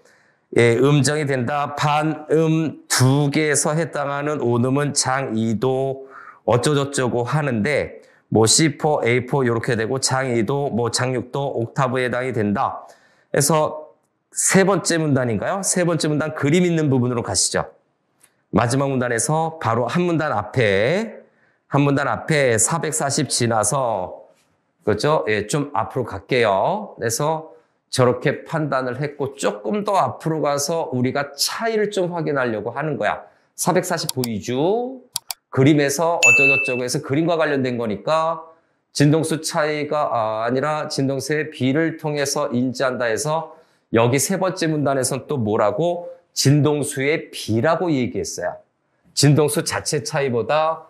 음정이 된다. 반음 2개에서 해당하는 온음은 장 2도 어쩌고저쩌고 하는데 뭐 C4, A4 이렇게 되고 장 2도 뭐 장 6도 옥타브에 해당이 된다. 그래서 세 번째 문단인가요? 세 번째 문단 그림 있는 부분으로 가시죠. 마지막 문단에서 바로 한 문단 앞에 440 지나서 그렇죠? 예, 좀 앞으로 갈게요. 그래서 저렇게 판단을 했고 조금 더 앞으로 가서 우리가 차이를 좀 확인하려고 하는 거야. 440 보이죠? 그림에서 어쩌고저쩌고 해서 그림과 관련된 거니까 진동수 차이가 아니라 진동수의 비를 통해서 인지한다 해서 여기 세 번째 문단에서는 또 뭐라고? 진동수의 비라고 얘기했어요. 진동수 자체 차이보다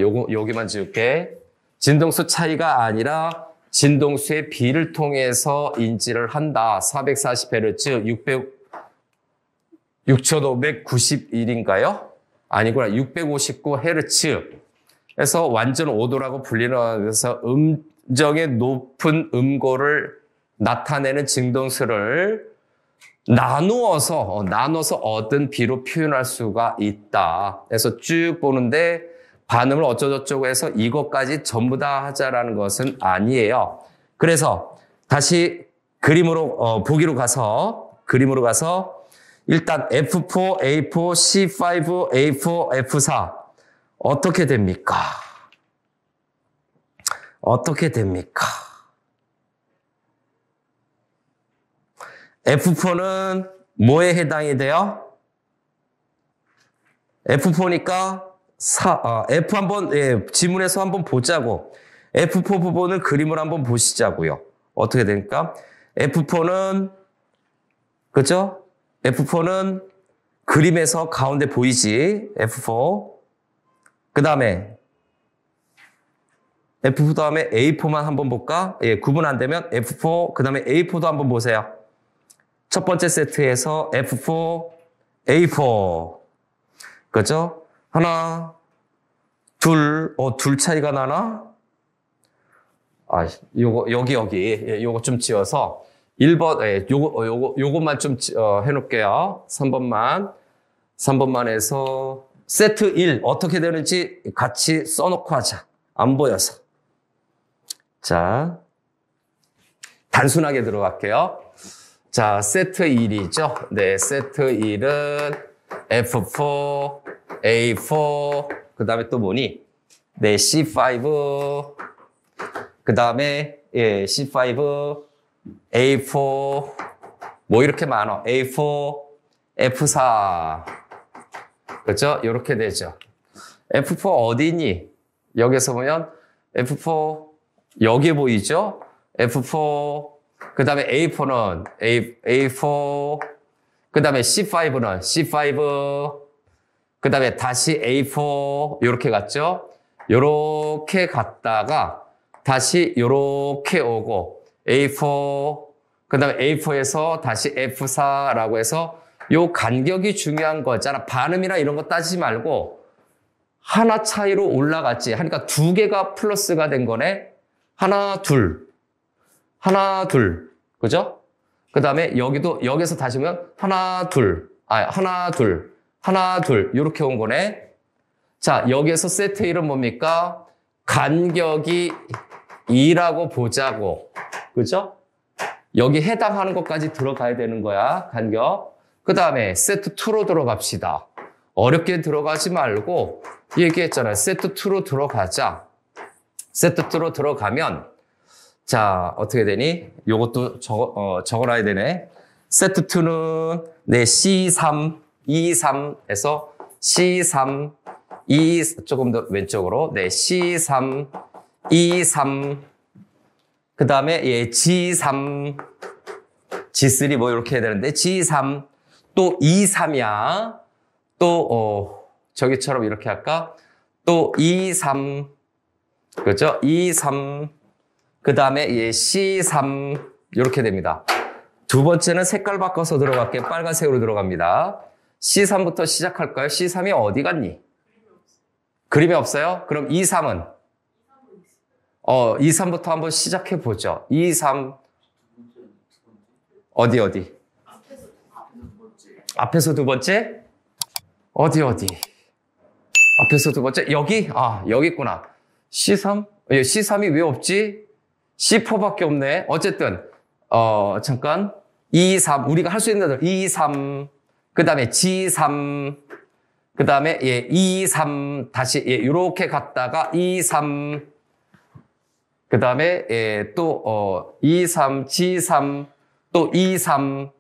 여기만 지울게. 진동수 차이가 아니라 진동수의 비를 통해서 인지를 한다. 440Hz 6591인가요? 아니구나. 659Hz. 그래서 완전 5도라고 불리는 그래서 음정의 높은 음고를 나타내는 진동수를 나누어서 얻은 비로 표현할 수가 있다. 그래서 쭉 보는데 반음을 어쩌고저쩌고 해서 이것까지 전부 다 하자라는 것은 아니에요. 그래서 다시 그림으로 보기로 가서 일단 F4, A4, C5, A4, F4 어떻게 됩니까? F4는 뭐에 해당이 돼요? F4니까 F 한번 지문에서 한번 보자고. F4 부분을 그림을 한번 보시자고요. 어떻게 됩니까? F4는 그죠? F4는 그림에서 가운데 보이지? F4. 그다음에 F4 다음에 A4만 한번 볼까? 구분 안 되면 F4 그다음에 A4도 한번 보세요. 첫 번째 세트에서 F4, A4. 그죠? 하나, 둘 차이가 나나? 요거 좀 지어서 1번, 요것만 좀 해놓을게요. 3번만 해서 세트 1 어떻게 되는지 같이 써놓고 하자. 안 보여서. 자, 단순하게 들어갈게요. 자, 세트 1이죠. 네, 세트 1은 F4, A4, 그 다음에 또 뭐니? 네, C5, 그 다음에, C5, A4, 뭐 이렇게 많아. A4, F4. 그렇죠? 이렇게 되죠. F4 어디 있니? 여기서 보면 F4 여기 보이죠? F4, 그 다음에 A4는 A4, 그 다음에 C5는 C5, 그 다음에 다시 A4 이렇게 갔죠? 이렇게 갔다가 다시 이렇게 오고 A4, 그 다음에 A4에서 다시 F4라고 해서 요 간격이 중요한 거잖아. 반음이나 이런 거 따지지 말고 하나 차이로 올라갔지. 하니까 두 개가 플러스가 된 거네. 하나, 둘. 그죠? 그 다음에 여기서 다시 보면 하나, 둘. 이렇게 온 거네. 자, 여기에서 세트 1은 뭡니까? 간격이 2라고 보자고. 그죠? 여기 해당하는 것까지 들어가야 되는 거야. 간격. 그 다음에 세트 2로 들어갑시다. 어렵게 들어가지 말고 얘기했잖아요. 세트 2로 들어가자. 세트 2로 들어가면 자, 어떻게 되니? 요것도 적어놔야 되네. 세트 2는 네, C3, E3에서 C3, E, 조금 더 왼쪽으로. 네, C3, E3. 그 다음에, 예, G3, G3 뭐 이렇게 해야 되는데, G3, 또 E3이야. 또, 저기처럼 이렇게 할까? 또 E3, 그렇죠? E3, 그 다음에 예, C3, 이렇게 됩니다. 두 번째는 색깔 바꿔서 들어갈게요. 빨간색으로 들어갑니다. C3부터 시작할까요? C3이 어디 갔니? 그림이 없어요? 그럼 E3은? 2, 3부터 한번 시작해 보죠. 2, 3. 어디? 앞에서 두 번째? 어디? 앞에서 두 번째? 여기? 여기 있구나. C3? C3이 왜 없지? C4밖에 없네. 어쨌든, 잠깐. 2, 3. 우리가 할 수 있는 애들. 2, 3. 그 다음에 G3. 그 다음에, 예, 2, 3. 다시, 예, 요렇게 갔다가 2, 3. 그 다음에, 예, 또, 2, 3, G3. 또 2, 3.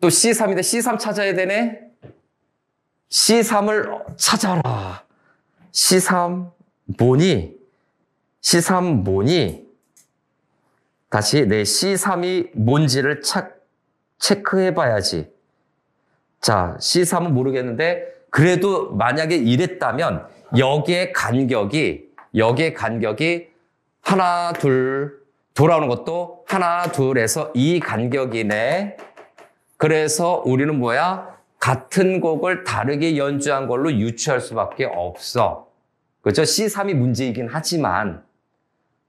또 C3인데 C3 찾아야 되네? C3을 찾아라. C3 뭐니? C3 뭐니? 다시 내 C3이 뭔지를 체크해 봐야지. 자, C3은 모르겠는데 그래도 만약에 이랬다면 여기에 간격이 하나, 둘 돌아오는 것도 하나, 둘에서 이 간격이네. 그래서 우리는 뭐야? 같은 곡을 다르게 연주한 걸로 유추할 수밖에 없어. 그죠? C3이 문제이긴 하지만,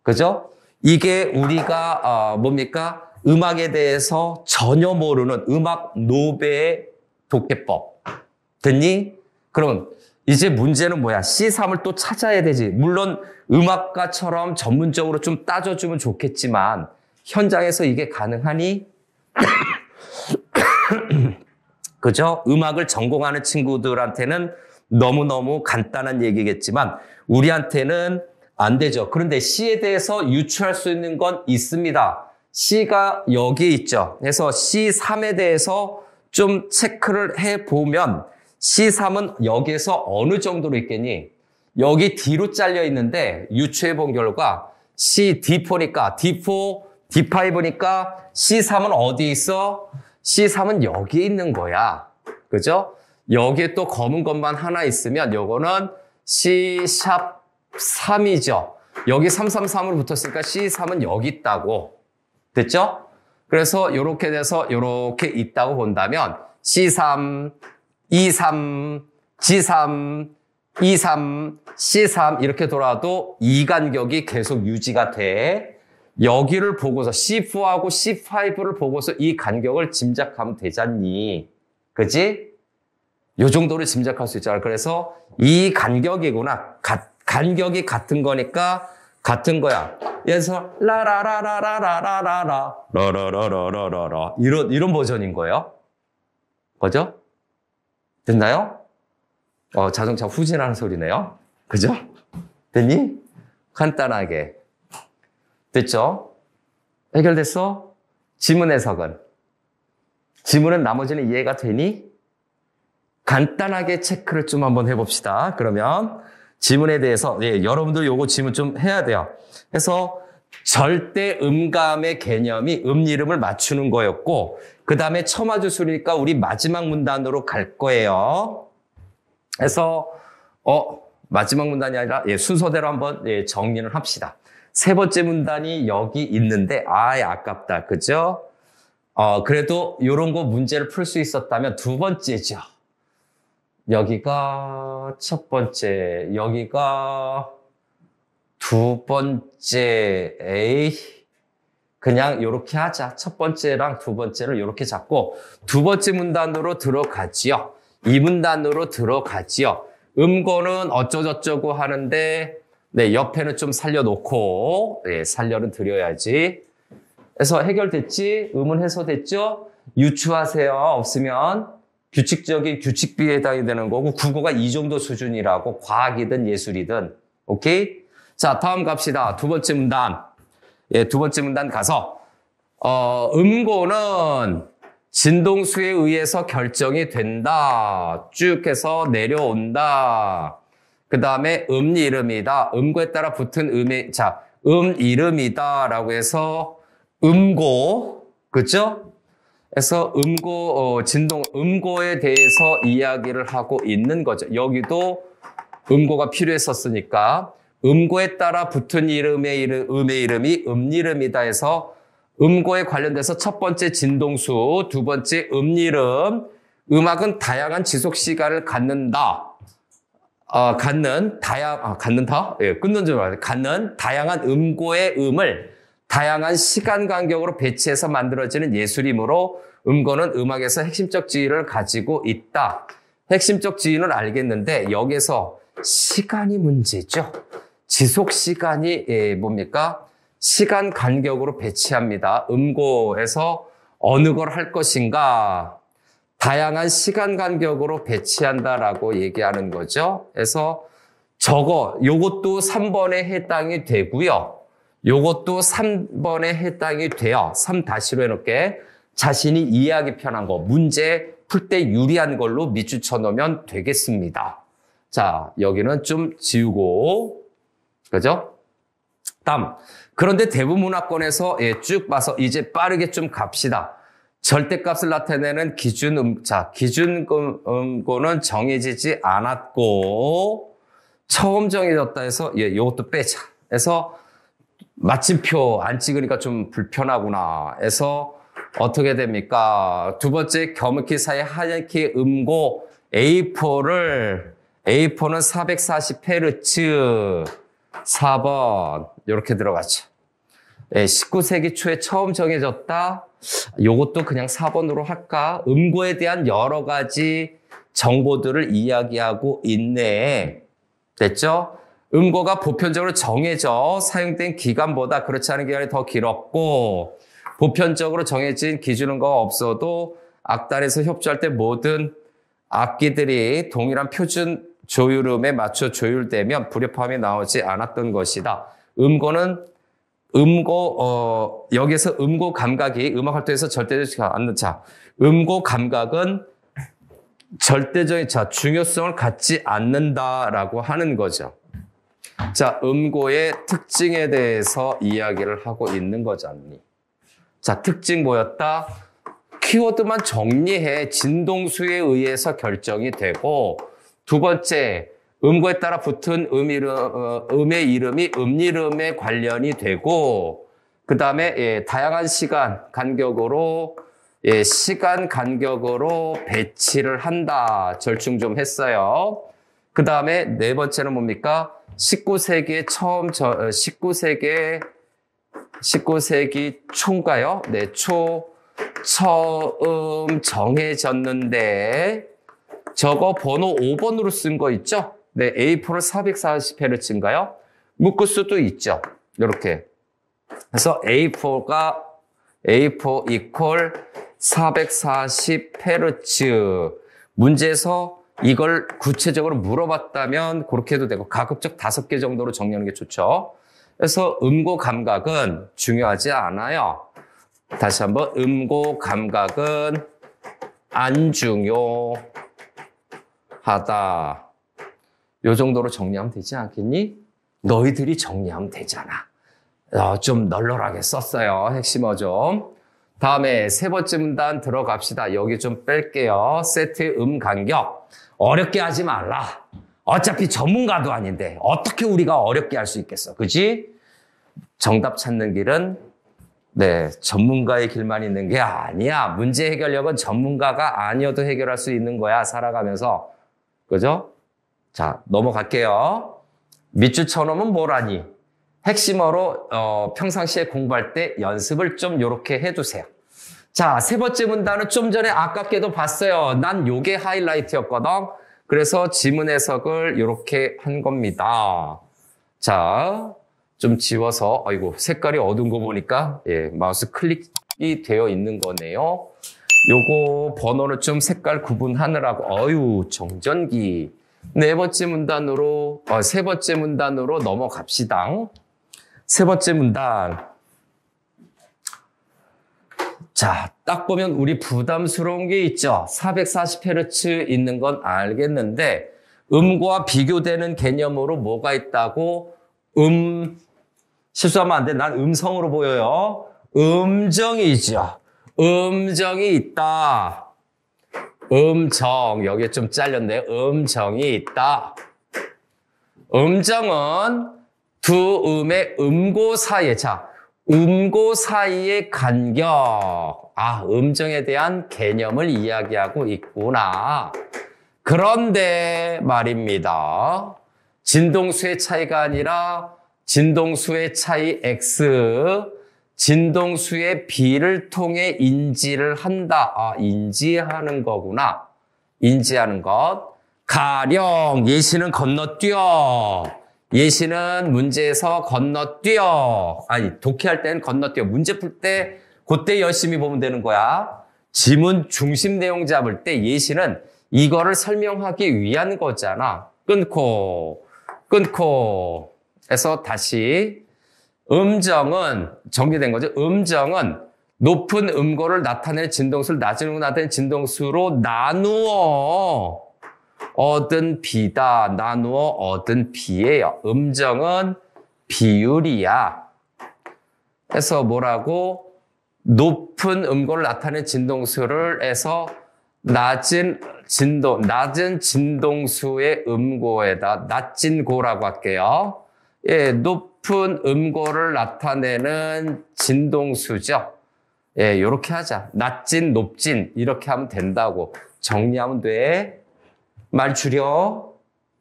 그죠? 이게 우리가, 뭡니까? 음악에 대해서 전혀 모르는 음악 노베의 독해법. 됐니? 그럼 이제 문제는 뭐야? C3을 또 찾아야 되지. 물론 음악가처럼 전문적으로 좀 따져주면 좋겠지만, 현장에서 이게 가능하니? 그죠? 음악을 전공하는 친구들한테는 너무너무 간단한 얘기겠지만 우리한테는 안 되죠. 그런데 C에 대해서 유추할 수 있는 건 있습니다. C가 여기 있죠. 그래서 C3에 대해서 좀 체크를 해보면 C3은 여기에서 어느 정도로 있겠니? 여기 D로 잘려 있는데 유추해 본 결과 C, D4니까 D4, D5니까 C3은 어디 있어? C3은 여기 있는 거야. 그죠? 여기에 또 검은 것만 하나 있으면 요거는 C#3이죠. 여기 333으로 붙었으니까 C3은 여기 있다고. 됐죠? 그래서 요렇게 돼서 요렇게 있다고 본다면 C3, E3, G3, E3, C3 이렇게 돌아도 이 간격이 계속 유지가 돼. 여기를 보고서 C4하고 C5를 보고서 이 간격을 짐작하면 되잖니. 그지? 요 정도로 짐작할 수 있잖아. 그래서 이 간격이구나. 간격이 같은 거니까 같은 거야. 그래서 라라라라라라라라 라라라라라라 이런 버전인 거예요. 그죠? 됐나요? 자동차 후진하는 소리네요. 그죠? 됐니? 간단하게. 됐죠? 해결됐어? 지문 해석은? 지문은 나머지는 이해가 되니? 간단하게 체크를 좀 한번 해봅시다. 그러면 지문에 대해서 여러분들 요거 지문 좀 해야 돼요. 그래서 절대 음감의 개념이 음 이름을 맞추는 거였고 그 다음에 처마주술이니까 우리 마지막 문단으로 갈 거예요. 그래서 마지막 문단이 아니라 순서대로 한번 정리를 합시다. 세 번째 문단이 여기 있는데 아깝다. 그죠? 그래도 요런 거 문제를 풀 수 있었다면 두 번째죠. 여기가 첫 번째, 여기가 두 번째. 그냥 요렇게 하자. 첫 번째랑 두 번째를 요렇게 잡고 두 번째 문단으로 들어가지요. 이 문단으로 들어가지요. 음고는 어쩌저쩌고 하는데 옆에는 좀 살려놓고 살려는 드려야지. 그래서 해결됐지? 음은 해소됐죠? 유추하세요. 없으면 규칙적인 규칙비에 해당이 되는 거고 국어가 이 정도 수준이라고 과학이든 예술이든. 오케이? 자, 다음 갑시다. 두 번째 문단. 예, 두 번째 문단 가서 음고는 진동수에 의해서 결정이 된다. 쭉 해서 내려온다. 그 다음에 이름이다. 음고에 따라 붙은 이름이다. 라고 해서 음고, 그죠? 그래서 음고에 대해서 이야기를 하고 있는 거죠. 여기도 음고가 필요했었으니까 음고에 따라 붙은 음의 이름이 이름이다 해서 음고에 관련돼서 첫 번째 진동수, 두 번째 이름. 음악은 다양한 지속 시간을 갖는다. 갖는 다양한 음고의 음을 다양한 시간 간격으로 배치해서 만들어지는 예술이므로 음고는 음악에서 핵심적 지위를 가지고 있다. 핵심적 지위는 알겠는데 여기서 시간이 문제죠. 지속 시간이 뭡니까? 시간 간격으로 배치합니다. 음고에서 어느 걸 할 것인가? 다양한 시간 간격으로 배치한다라고 얘기하는 거죠. 그래서 요것도 3번에 해당이 되고요. 요것도 3번에 해당이 돼요. 3-로 해놓게 자신이 이해하기 편한 거, 문제 풀 때 유리한 걸로 밑줄 쳐놓으면 되겠습니다. 자, 여기는 좀 지우고, 그죠? 다음. 그런데 대부문학권에서 쭉 봐서 이제 빠르게 좀 갑시다. 절대값을 나타내는 기준음고는 정해지지 않았고, 처음 정해졌다 해서, 요것도 빼자. 해서, 마침표 안 찍으니까 좀 불편하구나. 해서, 어떻게 됩니까? 두 번째, 겸익히 사이 하얀키 음고 A4는 440Hz, 4번. 이렇게 들어가죠. 19세기 초에 처음 정해졌다. 요것도 그냥 4번으로 할까? 음고에 대한 여러 가지 정보들을 이야기하고 있네. 됐죠? 음고가 보편적으로 정해져 사용된 기간보다 그렇지 않은 기간이 더 길었고, 보편적으로 정해진 기준음고가 없어도 악단에서 협주할 때 모든 악기들이 동일한 표준 조율음에 맞춰 조율되면 불협화음이 나오지 않았던 것이다. 여기서 음고 감각이 음악 활동에서 절대적이지 않는 음고 감각은 절대적인 중요성을 갖지 않는다라고 하는 거죠. 자, 음고의 특징에 대해서 이야기를 하고 있는 거잖니. 자, 특징 뭐였다? 키워드만 정리해. 진동수에 의해서 결정이 되고, 두 번째, 음고에 따라 붙은 음의 이름이 이름에 관련이 되고, 그 다음에 다양한 시간 간격으로 배치를 한다. 절충 좀 했어요. 그 다음에 네 번째는 뭡니까? 19세기 초인가요? 네, 처음 정해졌는데, 저거 번호 5번으로 쓴 거 있죠? 네, A4를 440Hz인가요? 묶을 수도 있죠. 이렇게. 그래서 A4 equal 440Hz. 문제에서 이걸 구체적으로 물어봤다면 그렇게 해도 되고, 가급적 5개 정도로 정리하는 게 좋죠. 그래서 음고 감각은 중요하지 않아요. 다시 한번, 음고 감각은 안 중요하다. 요 정도로 정리하면 되지 않겠니? 너희들이 정리하면 되잖아. 좀 널널하게 썼어요. 핵심어 좀. 다음에 세 번째 문단 들어갑시다. 여기 좀 뺄게요. 세트 간격. 어렵게 하지 말라. 어차피 전문가도 아닌데 어떻게 우리가 어렵게 할 수 있겠어. 그지? 정답 찾는 길은 전문가의 길만 있는 게 아니야. 문제 해결력은 전문가가 아니어도 해결할 수 있는 거야. 살아가면서. 그죠? 자, 넘어갈게요. 밑줄 쳐놓으면 뭐라니? 핵심어로 평상시에 공부할 때 연습을 좀 요렇게 해두세요. 자, 세 번째 문단은 좀 전에 아깝게도 봤어요. 난 요게 하이라이트였거든. 그래서 지문 해석을 요렇게 한 겁니다. 자, 좀 지워서, 아이고, 색깔이 어두운 거 보니까, 마우스 클릭이 되어 있는 거네요. 요거 번호를 좀 색깔 구분하느라고, 정전기. 세 번째 문단으로 넘어갑시다. 세 번째 문단. 자, 딱 보면 우리 부담스러운 게 있죠. 440Hz 있는 건 알겠는데 음과 비교되는 개념으로 뭐가 있다고? 실수하면 안 돼. 난 음성으로 보여요. 음정이죠. 음정이 있다. 음정. 여기에 좀 잘렸네요. 음정이 있다. 음정은 두 음의 음고 사이에, 자, 음고 사이의 간격. 아, 음정에 대한 개념을 이야기하고 있구나. 그런데 말입니다. 진동수의 차이가 아니라 진동수의 차이 X, 진동수의 B를 통해 인지를 한다. 아, 인지하는 거구나. 인지하는 것. 가령 예시는 건너뛰어. 예시는 문제에서 건너뛰어. 아니, 독해할 때는 건너뛰어. 문제 풀 때 그때 열심히 보면 되는 거야. 지문 중심 내용 잡을 때 예시는 이거를 설명하기 위한 거잖아. 끊고 해서 다시 음정은 정리된 거죠. 음정은 높은 음고를 나타낼 진동수를 낮은 음고 나타낼 진동수로 나누어 얻은 비다. 나누어 얻은 비예요. 음정은 비율이야. 그래서 뭐라고? 높은 음고를 나타낸 진동수를 해서 낮은 진동수의 음고에다 낮진 고라고 할게요. 예, 높은 음고를 나타내는 진동수죠. 예, 요렇게 하자. 낮진, 높진 이렇게 하면 된다고 정리하면 돼. 말 줄여.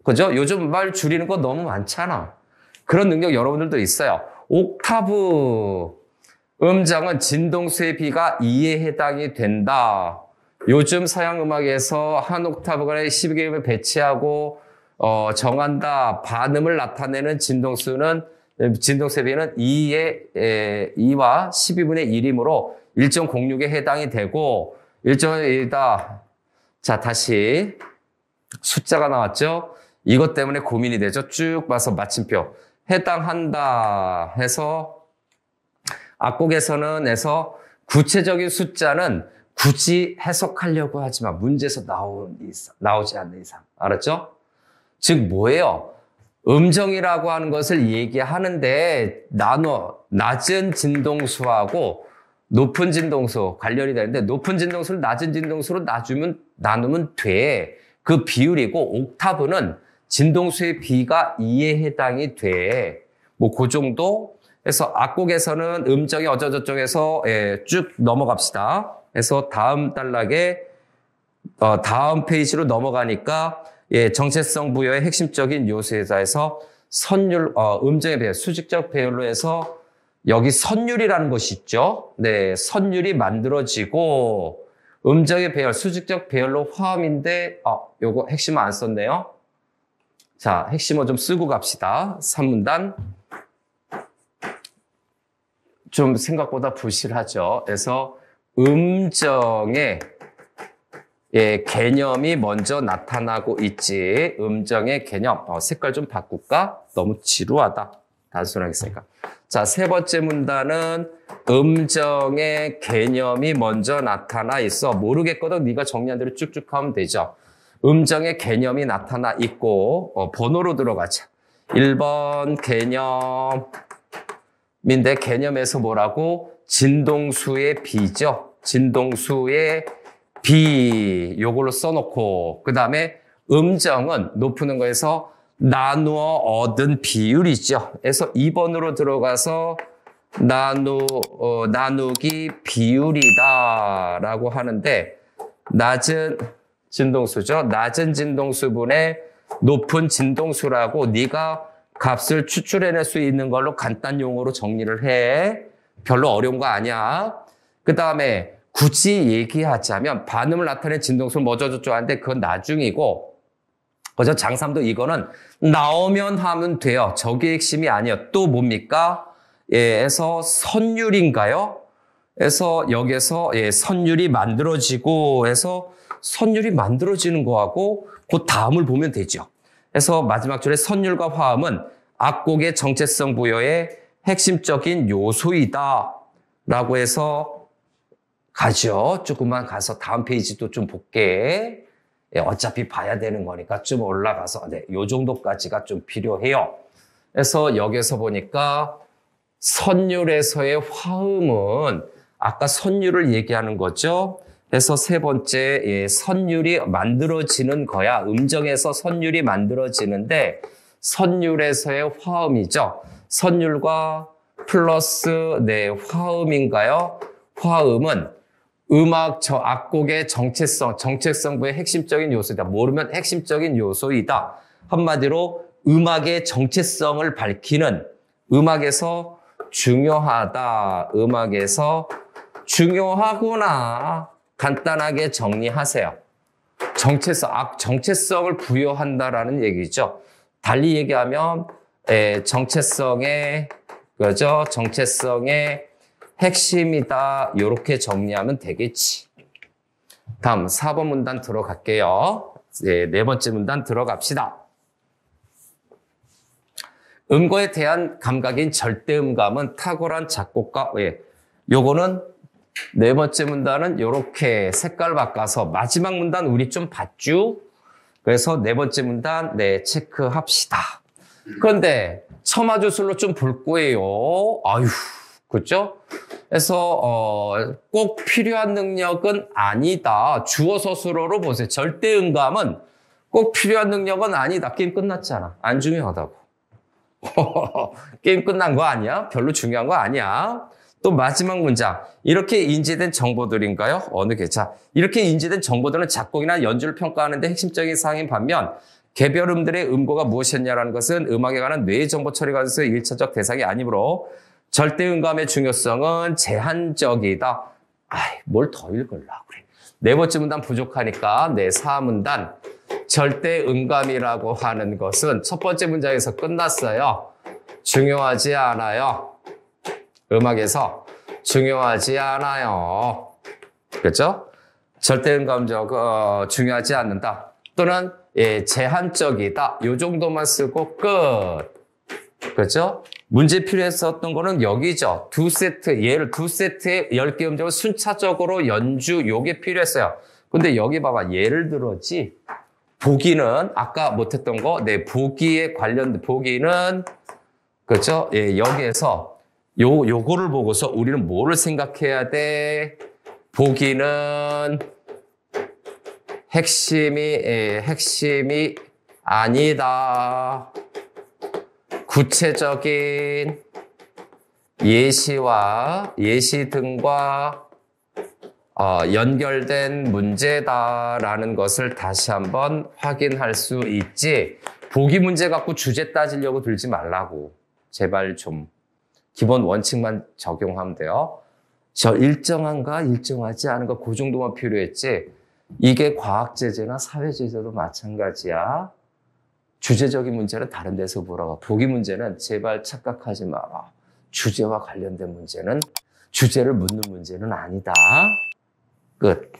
그죠? 요즘 말 줄이는 거 너무 많잖아. 그런 능력 여러분들도 있어요. 옥타브. 음정은 진동수의 비가 2에 해당이 된다. 요즘 서양 음악에서 한 옥타브간에 12개음을 배치하고 정한다. 반음을 나타내는 진동수의 비는 2와 12분의 1이므로 1.06에 해당이 되고 1.1이다. 자, 다시 숫자가 나왔죠? 이것 때문에 고민이 되죠? 쭉 봐서 마침표. 해당한다 해서 악곡에서는 구체적인 숫자는 굳이 해석하려고 하지 마. 문제에서 나오지 않는 이상. 알았죠? 즉 뭐예요? 음정이라고 하는 것을 얘기하는데 낮은 진동수하고 높은 진동수 관련이 되는데 높은 진동수를 낮은 진동수로 나누면 돼. 그 비율이고 옥타브는 진동수의 비가 2에 해당이 돼. 뭐 그 정도? 그래서 악곡에서는 음정이 어쩌저쩌고해서 쭉 넘어갑시다. 그래서 다음 단락에 다음 페이지로 넘어가니까 정체성 부여의 핵심적인 요소에서 선율, 음정의 배열, 수직적 배열로 해서 여기 선율이라는 것이 있죠. 네, 선율이 만들어지고 음정의 배열, 수직적 배열로 화음인데 요거 핵심은 안 썼네요. 자, 핵심어 좀 쓰고 갑시다. 3문단. 좀 생각보다 부실하죠. 그래서 음정의 개념이 먼저 나타나고 있지. 음정의 개념. 색깔 좀 바꿀까? 너무 지루하다. 단순하게 쓰니까. 자, 세 번째 문단은 음정의 개념이 먼저 나타나 있어. 모르겠거든. 네가 정리한 대로 쭉쭉 하면 되죠. 음정의 개념이 나타나 있고 번호로 들어가자. 1번 개념인데 개념에서 뭐라고? 진동수의 비죠. 진동수의 비 요걸로 써놓고 그 다음에 음정은 높은 거에서 나누어 얻은 비율이죠. 그래서 2번으로 들어가서 나누기 비율이다 라고 하는데 낮은 진동수죠. 낮은 진동수분의 높은 진동수라고 네가 값을 추출해낼 수 있는 걸로 간단 용어로 정리를 해. 별로 어려운 거 아니야. 그 다음에 굳이 얘기하자면 반음을 나타낸 진동수를 뭐저저저 하는데 그건 나중이고 그죠? 장삼도 이거는 나오면 하면 돼요. 저게 핵심이 아니에요. 또 뭡니까? 에서 선율인가요? 그래서 여기서 선율이 만들어지고 해서 선율이 만들어지는 거하고 그 다음을 보면 되죠. 그래서 마지막 줄에 선율과 화음은 악곡의 정체성 부여의 핵심적인 요소이다 라고 해서 가죠. 조금만 가서 다음 페이지도 좀 볼게. 예, 어차피 봐야 되는 거니까 좀 올라가서 네, 요 정도까지가 좀 필요해요. 그래서 여기서 보니까 선율에서의 화음은 아까 선율을 얘기하는 거죠. 그래서 세 번째 예, 선율이 만들어지는 거야. 음정에서 선율이 만들어지는데 선율에서의 화음이죠. 선율과 플러스 네, 화음인가요? 화음은 음악 저 악곡의 정체성부의 핵심적인 요소이다. 모르면 핵심적인 요소이다. 한마디로 음악의 정체성을 밝히는 정체성에서 중요하다. 음악에서 중요하구나. 간단하게 정리하세요. 정체성을 부여한다라는 얘기죠. 달리 얘기하면 정체성의 핵심이다. 이렇게 정리하면 되겠지. 다음 4번 문단 들어갈게요. 네 번째 문단 들어갑시다. 음거에 대한 감각인 절대음감은 탁월한 작곡가 요거는 네 번째 문단은 이렇게 색깔 바꿔서 마지막 문단 우리 좀 봤죠? 그래서 네 번째 문단 네 체크합시다. 그런데 첨화주술로 좀 볼 거예요. 아유, 그렇죠? 그래서 꼭 필요한 능력은 아니다. 주어 서술어로 보세요. 절대음감은 꼭 필요한 능력은 아니다. 게임 끝났잖아. 안 중요하다고. 게임 끝난 거 아니야? 별로 중요한 거 아니야. 또 마지막 문장. 이렇게 인지된 정보들인가요? 어느 게? 자, 이렇게 인지된 정보들은 작곡이나 연주를 평가하는 데 핵심적인 사항인 반면 개별 음들의 음고가 무엇이었냐라는 것은 음악에 관한 뇌의 정보 처리가 돼서 1차적 대상이 아니므로 절대음감의 중요성은 제한적이다. 뭘 더 읽으려고 그래. 네 번째 문단 부족하니까 네 4문단. 절대음감이라고 하는 것은 첫 번째 문장에서 끝났어요. 중요하지 않아요. 음악에서 중요하지 않아요. 그렇죠? 절대음감적 중요하지 않는다. 또는 제한적이다. 요 정도만 쓰고 끝. 그렇죠? 문제 필요했었던 거는 여기죠. 두 세트, 얘를 두 세트의 10개 음정을 순차적으로 연주 요게 필요했어요. 근데 여기 봐봐. 예를 들었지. 보기는 아까 못했던 거, 네, 보기에 관련된 보기는 그렇죠? 예, 여기에서 요거를 보고서 우리는 뭐를 생각해야 돼? 보기는 핵심이 아니다. 구체적인 예시 등과 연결된 문제다라는 것을 다시 한번 확인할 수 있지. 보기 문제 갖고 주제 따지려고 들지 말라고. 제발 좀 기본 원칙만 적용하면 돼요. 저 일정한가 일정하지 않은가 그 정도만 필요했지. 이게 과학제재나 사회제재도 마찬가지야. 주제적인 문제는 다른 데서 보라고. 보기 문제는 제발 착각하지 마라. 주제와 관련된 문제는 주제를 묻는 문제는 아니다. 끝.